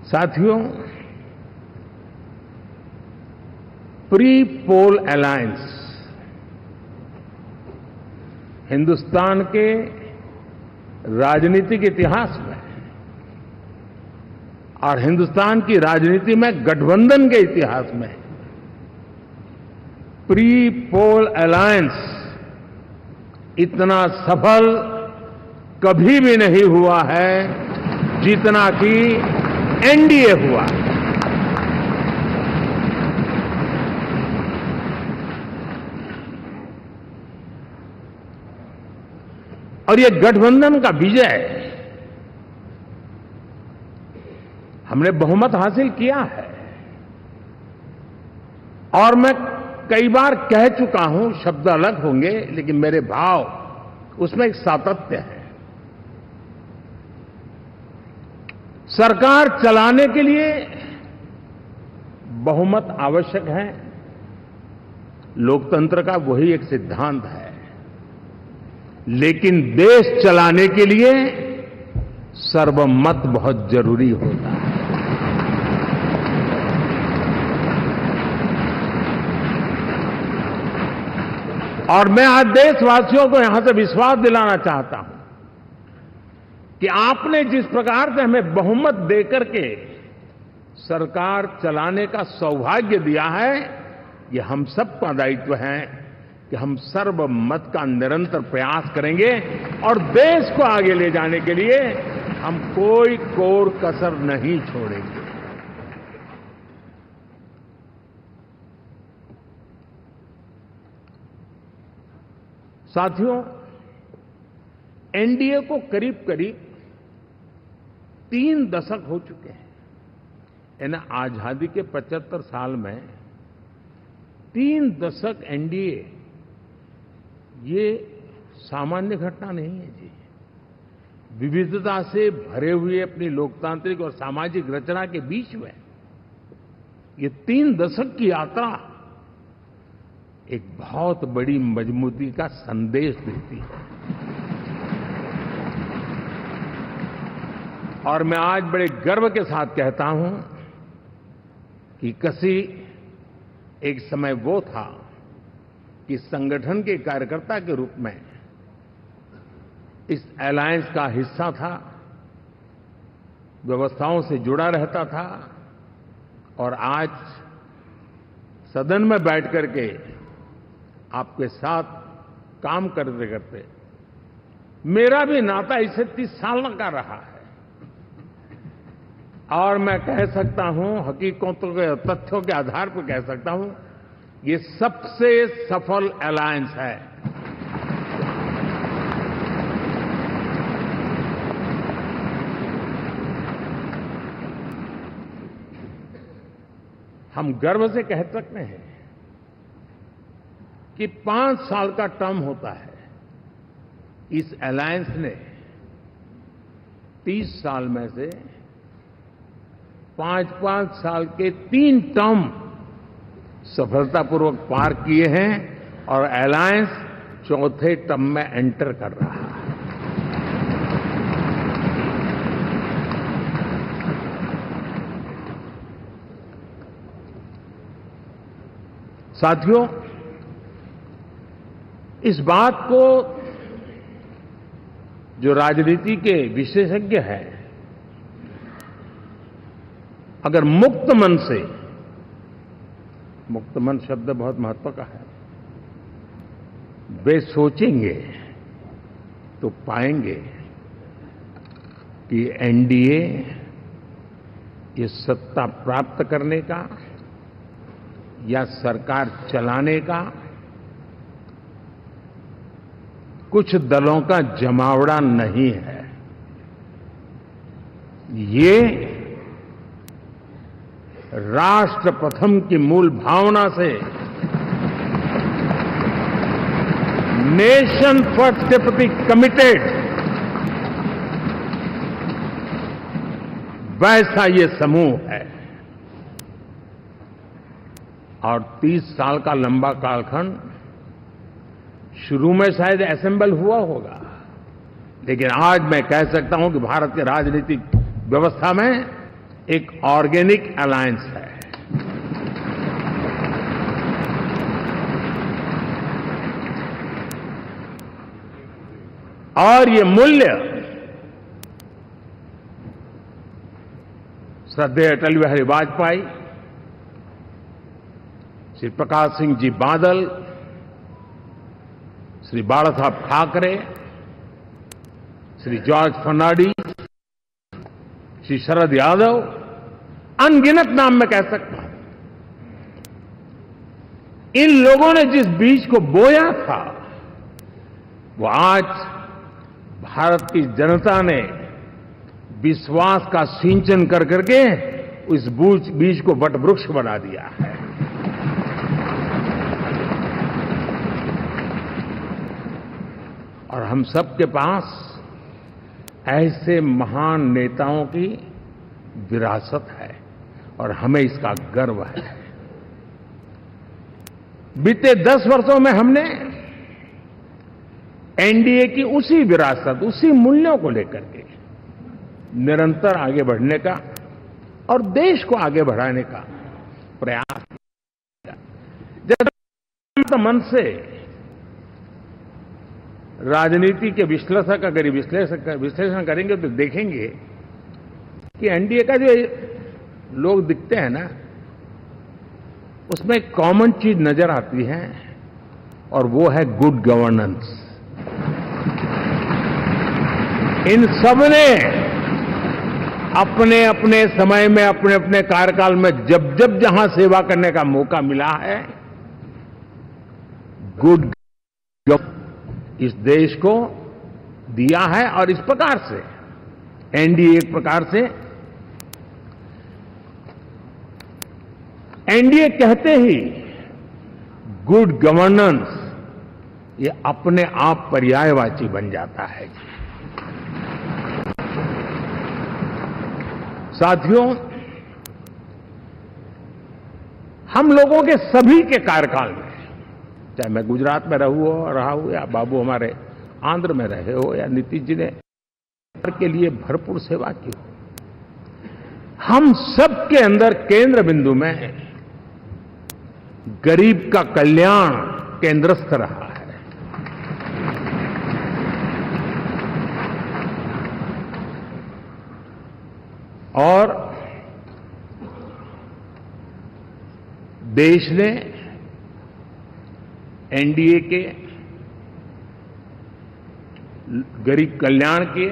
साथियों, pre poll alliance Hindustan के राजनीतिक इतिहास में और हिंदुस्तान की राजनीति में गठबंधन के इतिहास में प्री पोल अलायंस इतना सफल कभी भी नहीं हुआ है जितना कि एनडीए हुआ। और ये गठबंधन का विजय, हमने बहुमत हासिल किया है। और मैं कई बार कह चुका हूं, शब्द अलग होंगे लेकिन मेरे भाव उसमें एक सातत्य है। सरकार चलाने के लिए बहुमत आवश्यक है, लोकतंत्र का वही एक सिद्धांत है। लेकिन देश चलाने के लिए सर्वमत बहुत जरूरी होता है। और मैं आज देशवासियों को यहां से विश्वास दिलाना चाहता हूं कि आपने जिस प्रकार से हमें बहुमत देकर के सरकार चलाने का सौभाग्य दिया है, ये हम सबका दायित्व है कि हम सर्वमत का निरंतर प्रयास करेंगे और देश को आगे ले जाने के लिए हम कोई कोर कसर नहीं छोड़ेंगे। साथियों, एनडीए को करीब करीब 3 दशक हो चुके हैं। यानी आजादी के 75 साल में 3 दशक एनडीए, ये सामान्य घटना नहीं है जी। विविधता से भरे हुए अपनी लोकतांत्रिक और सामाजिक रचना के बीच में ये 3 दशक की यात्रा एक बहुत बड़ी मजबूती का संदेश देती है। और मैं आज बड़े गर्व के साथ कहता हूं कि किसी एक समय वो था कि संगठन के कार्यकर्ता के रूप में इस अलायंस का हिस्सा था, व्यवस्थाओं से जुड़ा रहता था और आज सदन में बैठ करके आपके साथ काम करते करते मेरा भी नाता इससे 30 साल का रहा है। और मैं कह सकता हूं, हकीकतों के तथ्यों के आधार पर कह सकता हूं, ये सबसे सफल अलायंस है। हम गर्व से कह सकते हैं कि 5 साल का टर्म होता है। इस अलायंस ने 30 साल में से 5-5 साल के 3 टर्म सफलतापूर्वक पार किए हैं और अलायंस 4थे टर्म में एंटर कर रहा है। साथियों, इस बात को जो राजनीति के विशेषज्ञ हैं, अगर मुक्त मन से, मुक्त मन शब्द बहुत महत्व का है, वे सोचेंगे तो पाएंगे कि एनडीए ये सत्ता प्राप्त करने का या सरकार चलाने का कुछ दलों का जमावड़ा नहीं है। ये राष्ट्र प्रथम की मूल भावना से नेशन फर्स्ट के प्रति कमिटेड वैसा ये समूह है। और 30 साल का लंबा कालखंड शुरू में शायद असेंबल हुआ होगा, लेकिन आज मैं कह सकता हूं कि भारत के राजनीतिक व्यवस्था में एक ऑर्गेनिक अलायंस है। और ये मूल्य श्रद्धेय अटल बिहारी वाजपेयी, श्री प्रकाश सिंह जी बादल, श्री बाला साहब ठाकरे, श्री जॉर्ज फर्नांडिस, श्री शरद यादव, अनगिनत नाम मैं कह सकता हूं। इन लोगों ने जिस बीज को बोया था, वो आज भारत की जनता ने विश्वास का सिंचन कर करके उस बीज को वटवृक्ष बना दिया है। और हम सबके पास ऐसे महान नेताओं की विरासत है और हमें इसका गर्व है। बीते 10 वर्षों में हमने एनडीए की उसी विरासत, उसी मूल्यों को लेकर के निरंतर आगे बढ़ने का और देश को आगे बढ़ाने का प्रयास किया। जब मन से राजनीति के विश्लेषक अगर विश्लेषण करेंगे तो देखेंगे कि एनडीए का जो लोग दिखते हैं ना, उसमें एक कॉमन चीज नजर आती है और वो है गुड गवर्नेंस। इन सब ने अपने अपने समय में, अपने अपने कार्यकाल में जब जब जहां सेवा करने का मौका मिला है, गुड इस देश को दिया है। और इस प्रकार से एनडीए एक प्रकार से, एनडीए कहते ही गुड गवर्नेंस ये अपने आप पर्यायवाची बन जाता है। साथियों, हम लोगों के सभी के कार्यकाल में, चाहे मैं गुजरात में रहा हूं या बाबू हमारे आंध्र में रहे हो या नीतीश जी ने के लिए भरपूर सेवा की हो, हम सबके अंदर केंद्र बिंदु में गरीब का कल्याण केंद्रस्थ रहा है। और देश ने एनडीए के गरीब कल्याण के,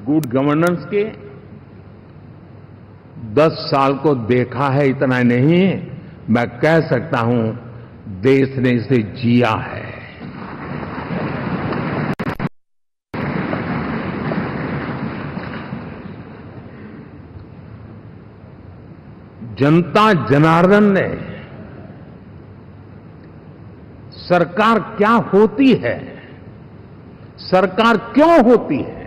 गुड गवर्नेंस के 10 साल को देखा है। इतना नहीं, मैं कह सकता हूं देश ने इसे जिया है। जनता जनार्दन ने सरकार क्या होती है, सरकार क्यों होती है,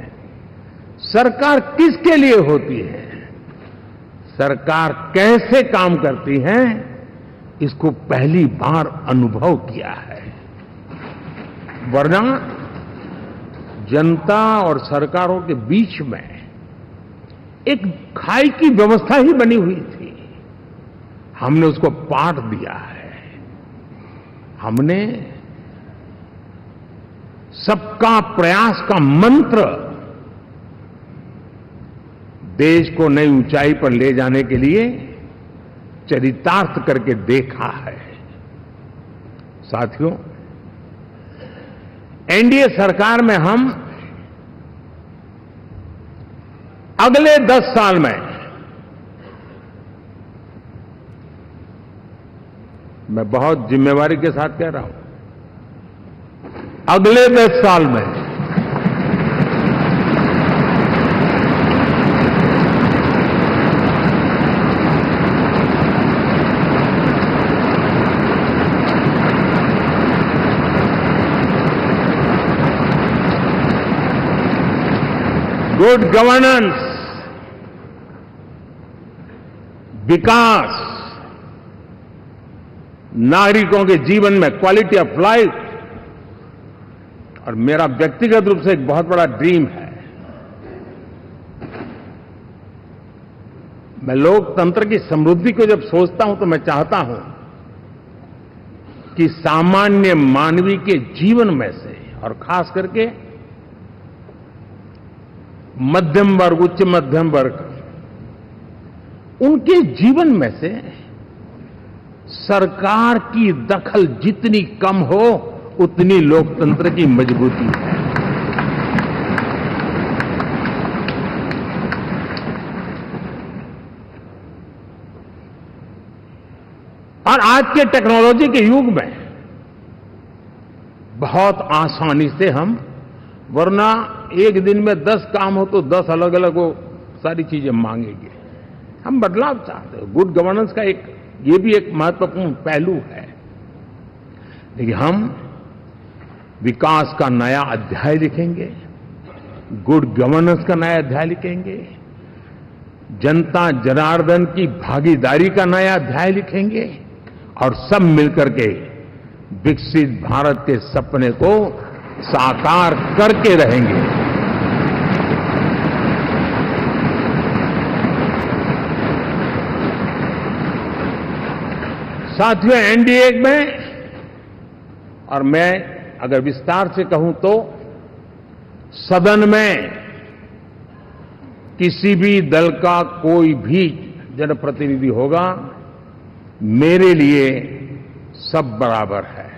सरकार किसके लिए होती है, सरकार कैसे काम करती है, इसको पहली बार अनुभव किया है। वरना जनता और सरकारों के बीच में एक खाई की व्यवस्था ही बनी हुई थी। हमने उसको पाठ दिया है। हमने सबका प्रयास का मंत्र देश को नई ऊंचाई पर ले जाने के लिए चरितार्थ करके देखा है। साथियों, एनडीए सरकार में हम अगले 10 साल में, मैं बहुत जिम्मेवारी के साथ कह रहा हूं, अगले 10 साल में गुड गवर्नेंस, विकास, नागरिकों के जीवन में क्वालिटी ऑफ लाइफ, और मेरा व्यक्तिगत रूप से एक बहुत बड़ा ड्रीम है मैं लोकतंत्र की समृद्धि को जब सोचता हूं तो मैं चाहता हूं कि सामान्य मानवी के जीवन में से और खास करके मध्यम वर्ग, उच्च मध्यम वर्ग, उनके जीवन में से सरकार की दखल जितनी कम हो उतनी लोकतंत्र की मजबूती है। और आज के टेक्नोलॉजी के युग में बहुत आसानी से हम, वरना एक दिन में 10 काम हो तो 10 अलग अलग वो सारी चीजें मांगेंगे। हम बदलाव चाहते हैं। गुड गवर्नेंस का ये भी एक महत्वपूर्ण पहलू है। देखिए, हम विकास का नया अध्याय लिखेंगे, गुड गवर्नेंस का नया अध्याय लिखेंगे, जनता जनार्दन की भागीदारी का नया अध्याय लिखेंगे और सब मिलकर के विकसित भारत के सपने को साकार करके रहेंगे। साथियों, एनडीए में, और मैं अगर विस्तार से कहूं तो सदन में किसी भी दल का कोई भी जनप्रतिनिधि होगा, मेरे लिए सब बराबर है।